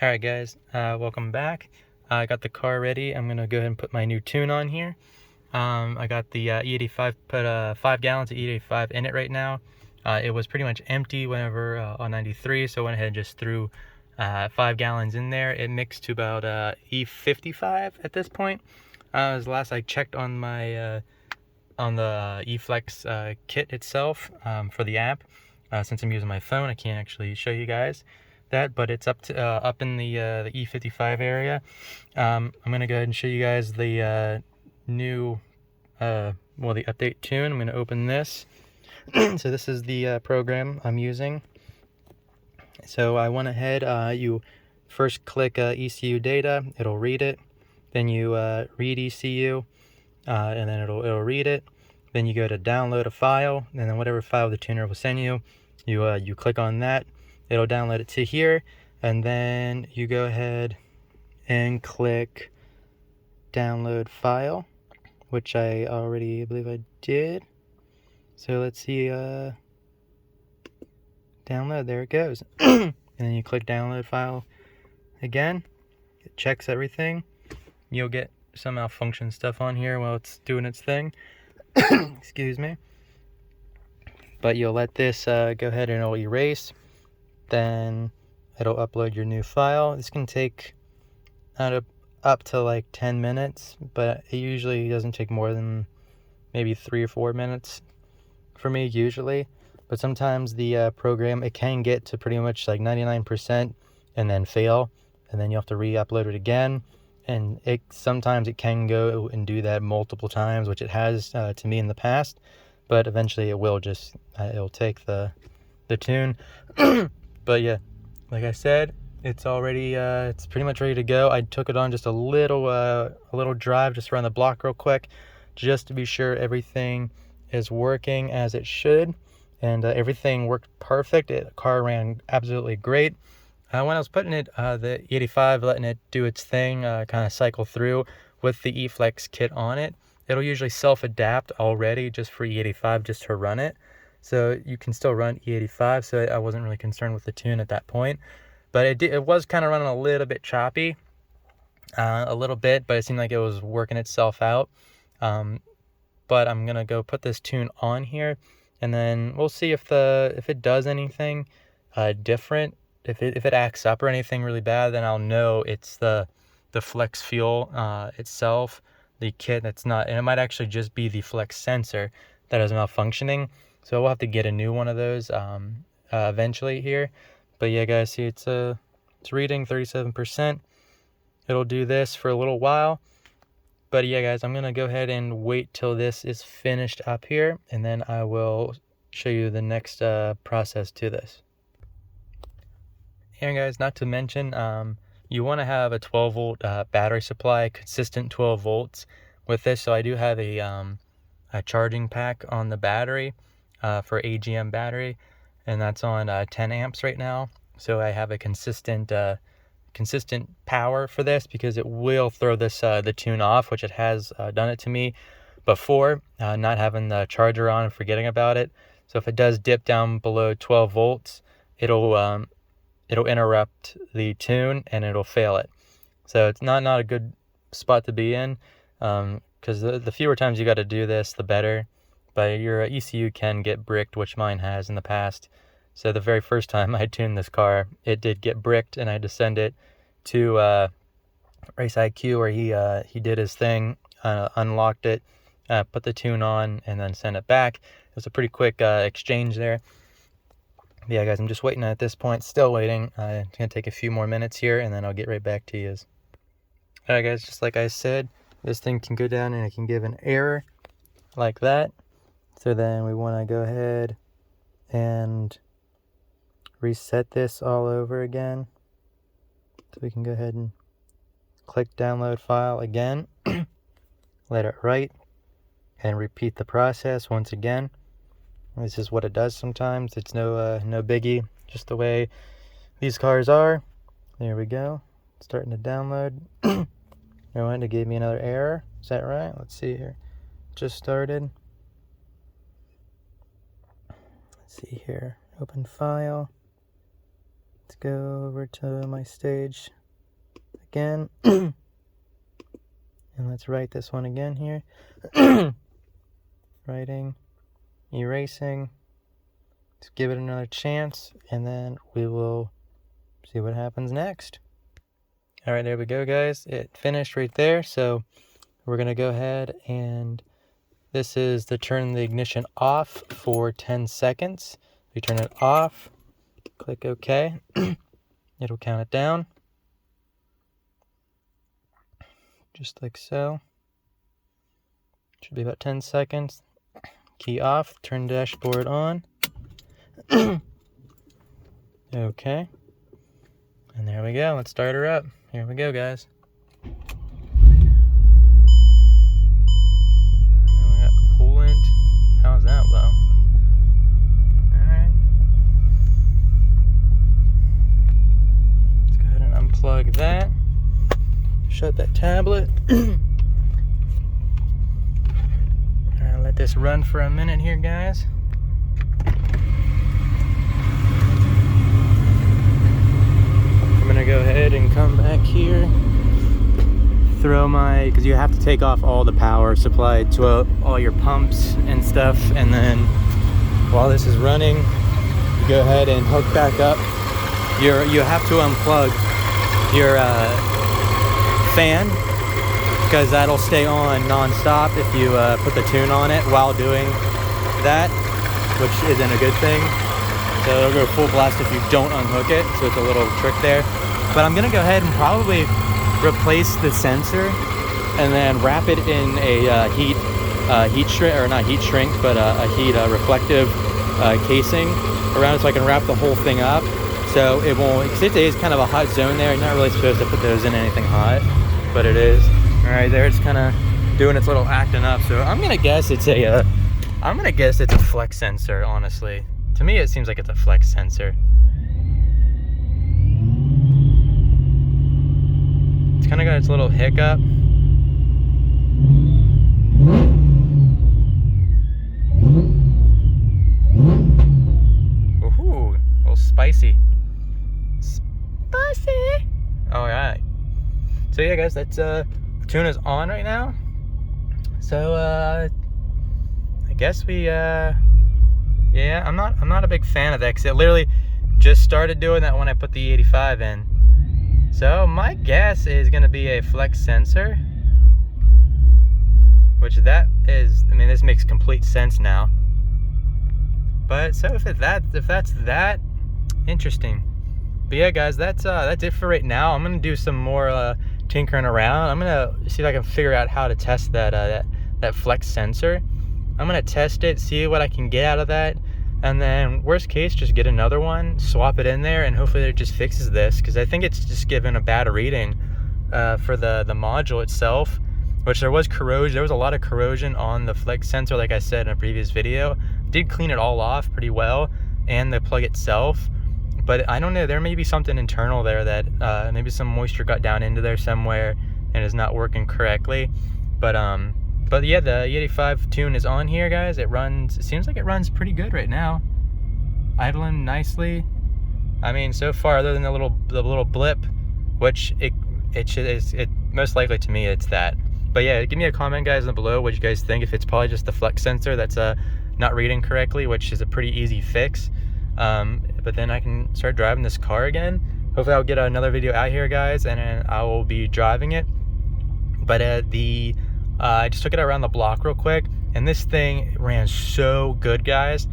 Alright guys, welcome back. I got the car ready. I'm gonna go ahead and put my new tune on here. I got the E85, put 5 gallons of E85 in it right now. It was pretty much empty whenever on 93, so I went ahead and just threw 5 gallons in there. It mixed to about E55 at this point. As last I checked on my on the E-Flex kit itself for the app. Since I'm using my phone, I can't actually show you guys that, but it's up in the E55 area. I'm gonna go ahead and show you guys the new the update tune. I'm gonna open this. So this is the program I'm using. So I went ahead, you first click ECU data, it'll read it. Then you read ECU, and then it'll read it. Then you go to download a file, and then whatever file the tuner will send you, you click on that. It'll download it to here, and then you go ahead and click download file, which I already believe I did. So let's see, download, there it goes. And then you click download file again. It checks everything. You'll get some malfunction stuff on here while it's doing its thing. Excuse me. But you'll let this go ahead and it'll erase. Then it'll upload your new file. This can take up to like 10 minutes, but it usually doesn't take more than maybe 3 or 4 minutes for me usually. But sometimes the program, it can get to pretty much like 99% and then fail, and then you have to re-upload it again. And sometimes it can go and do that multiple times, which it has to me in the past, but eventually it will just it'll take the tune. But yeah, like I said, it's already it's pretty much ready to go. I took it on just a little drive just around the block real quick, just to be sure everything is working as it should, and everything worked perfect. The car ran absolutely great. When I was putting it, the E85, letting it do its thing, kind of cycle through with the E-Flex kit on it, it'll usually self-adapt already just for E85 just to run it. So you can still run E85, so I wasn't really concerned with the tune at that point. But it was kind of running a little bit choppy, a little bit, but it seemed like it was working itself out. But I'm gonna go put this tune on here, and then we'll see if it does anything different. If it acts up or anything really bad, then I'll know it's the flex fuel itself, the kit that's not, and it might actually just be the flex sensor that is malfunctioning. So we'll have to get a new one of those eventually here. But yeah, guys, see it's reading 37%. It'll do this for a little while. But yeah, guys, I'm gonna go ahead and wait till this is finished up here, and then I will show you the next process to this. And guys, not to mention, you want to have a 12 volt battery supply, consistent 12 volts with this. So I do have a charging pack on the battery for AGM battery, and that's on 10 amps right now. So I have a consistent power for this, because it will throw this the tune off, which it has done it to me before, not having the charger on and forgetting about it. So if it does dip down below 12 volts, it'll interrupt the tune and it'll fail it. So it's not a good spot to be in, because the fewer times you got to do this, the better. But your ECU can get bricked, which mine has in the past. So the very first time I tuned this car, it did get bricked, and I had to send it to Race IQ, where he did his thing, unlocked it, put the tune on, and then sent it back. It was a pretty quick exchange there. But yeah, guys, I'm just waiting at this point, still waiting. It's gonna take a few more minutes here, and then I'll get right back to you. Alright guys, just like I said, this thing can go down and it can give an error like that. So then we want to go ahead and reset this all over again. So we can go ahead and click download file again, let it write, and repeat the process once again. This is what it does sometimes. It's no biggie, just the way these cars are. There we go, it's starting to download. It gave me another error. Is that right? Let's see here. Just started. Let's see here. Open file. Let's go over to my stage again. And let's write this one again here. Writing, erasing. Let's give it another chance, and then we will see what happens next. All right, there we go, guys. It finished right there. So we're going to go ahead and this is to turn the ignition off for 10 seconds. We turn it off, click OK. It'll count it down. Just like so. Should be about 10 seconds. Key off, turn dashboard on. Okay. And there we go. Let's start her up. Here we go, guys. And we got coolant. How's that low? Alright. Let's go ahead and unplug that. Shut that tablet. Let this run for a minute here, guys. I'm gonna go ahead and come back here, throw my, because you have to take off all the power supply to all your pumps and stuff, and then while this is running, you go ahead and hook back up. You have to unplug your fan, because that'll stay on non-stop if you put the tune on it while doing that, which isn't a good thing. So it'll go full blast if you don't unhook it, so it's a little trick there. But I'm gonna go ahead and probably replace the sensor and then wrap it in a heat shrink, or not heat shrink, but a heat reflective casing around it, so I can wrap the whole thing up. So it won't, because it is kind of a hot zone there. You're not really supposed to put those in anything hot, but it is. All right, there it's kind of doing its little acting up. So I'm gonna guess it's a flex sensor. Honestly, to me it seems like it's a flex sensor. It's kind of got its little hiccup. Ooh, a little spicy. Spicy. All right. So yeah, guys, that's tune is on right now. So I guess we yeah, I'm not a big fan of that, because it literally just started doing that when I put the E85 in. So my guess is gonna be a flex sensor, which that is, I mean, this makes complete sense now. But so if that's that, interesting. But yeah, guys, that's it for right now. I'm gonna do some more tinkering around. I'm gonna see if I can figure out how to test that flex sensor. I'm gonna test it, see what I can get out of that, and then worst case, just get another one, swap it in there, and hopefully it just fixes this, because I think it's just given a bad reading for the module itself, which there was corrosion. There was a lot of corrosion on the flex sensor, like I said in a previous video. Did clean it all off pretty well, and the plug itself. But I don't know, there may be something internal there that maybe some moisture got down into there somewhere and is not working correctly. But yeah, the E85 tune is on here, guys. It seems like it runs pretty good right now. Idling nicely. I mean, so far, other than the little blip, which it most likely to me it's that. But yeah, give me a comment, guys, down below what you guys think. If it's probably just the flex sensor that's not reading correctly, which is a pretty easy fix. But then I can start driving this car again. Hopefully I'll get another video out here, guys, and then I will be driving it. But I just took it around the block real quick, and this thing ran so good, guys.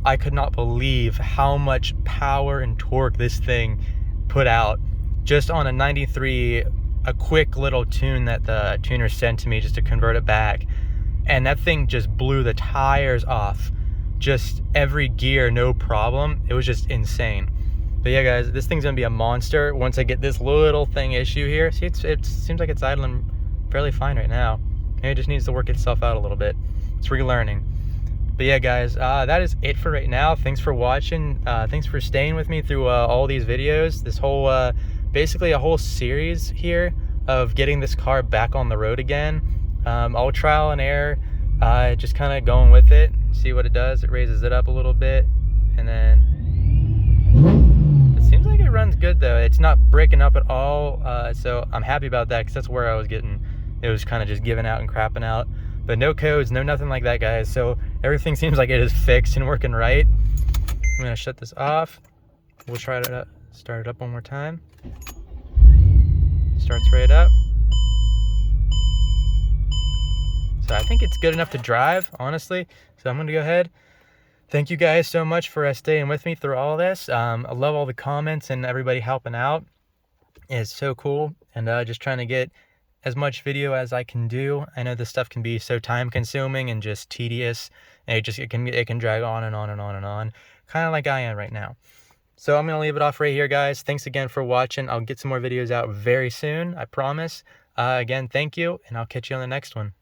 I could not believe how much power and torque this thing put out just on a 93, a quick little tune that the tuner sent to me just to convert it back. And that thing just blew the tires off. Just every gear, no problem. It was just insane. But yeah, guys, this thing's gonna be a monster once I get this little thing issue here. See, it seems like it's idling fairly fine right now. Maybe it just needs to work itself out a little bit. It's relearning. But yeah, guys, that is it for right now. Thanks for watching. Thanks for staying with me through all these videos. This whole, basically a whole series here of getting this car back on the road again. All trial and error, just kind of going with it. See what it does. It raises it up a little bit, and then it seems like it runs runs good though. It's not breaking up at all, so I'm happy about that, because that's where I was getting, it was kind of just giving out and crapping out. But no codes, no nothing like that, guys. So everything seems like it is fixed and working right. I'm gonna shut this off. We'll try to start it up one more time. Starts right up. So I think it's good enough to drive, honestly. So I'm gonna go ahead. Thank you guys so much for staying with me through all of this. I love all the comments and everybody helping out. It's so cool, and just trying to get as much video as I can do. I know this stuff can be so time consuming and just tedious, and it can drag on and on and on and on, kind of like I am right now. So I'm gonna leave it off right here, guys. Thanks again for watching. I'll get some more videos out very soon, I promise. Again, thank you, and I'll catch you on the next one.